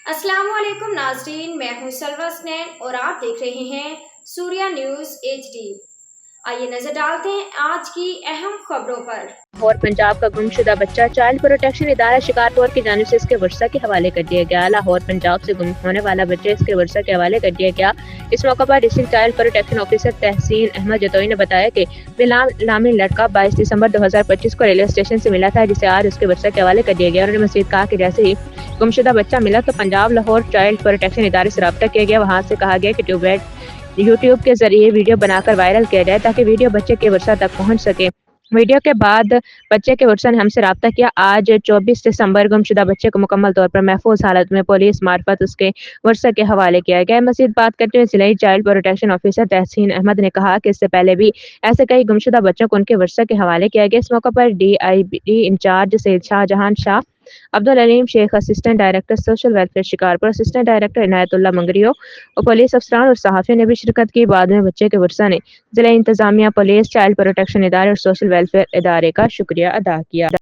अस्सलाम वालेकुम नाज़रीन, मैं हूं सलवा स्नैन और आप देख रहे हैं सूर्या न्यूज़ HD। आइए नजर डालते हैं आज की अहम खबरों पर। और पंजाब का गुमशुदा बच्चा चाइल्ड प्रोटेक्शन इदारा शिकारपुर की जानिब से इसके वर्षा के हवाले कर दिया गया। लाहौर पंजाब से गुम होने वाला बच्चा इसके वर्षा के हवाले कर दिया गया। इस मौके पर डिस्ट्रिक्ट चाइल्ड प्रोटेक्शन ऑफिसर तहसीन अहमद जतोई ने बताया कि बिलाल नामी लड़का 22 दिसंबर 2025 को रेलवे स्टेशन से मिला था, जिसे आज उसके वर्षा के हवाले कर दिया गया। उन्होंने मज़ीद कहा कि जैसे ही गुमशुदा बच्चा मिला तो पंजाब लाहौर चाइल्ड प्रोटेक्शन इदारे से रब्ता किया गया। वहाँ से कहा गया कि यूट्यूब के जरिए वीडियो बनाकर वायरल किया जाए ताकि वीडियो बच्चे के वर्षा तक पहुंच सके। वीडियो के बाद बच्चे के वर्षा ने हमसे रब्ता किया। आज 24 दिसंबर गुमशुदा बच्चे को मुकम्मल तौर पर महफूज हालत में पुलिस मार्फत उसके वर्षा के हवाले किया गया। मज़ीद बात करते हुए जिला चाइल्ड प्रोटेक्शन ऑफिसर तहसीन अहमद ने कहा कि इससे पहले भी ऐसे कई गुमशुदा बच्चों को उनके वर्षा के हवाले किया गया। इस मौके पर DIBD incharge Syed Shahjahan Shah, Abdul Aleem Sheikh, assistant director social welfare Shikarpur, assistant director Inayatullah Mangrio और पुलिस अफसरान और सहाफ़ियों ने भी शिरकत की। बाद में बच्चे के वर्षा ने जिला इंतजामिया, पुलिस, चाइल्ड प्रोटेक्शन इदारे और सोशल वेलफेयर इदारे का शुक्रिया अदा किया।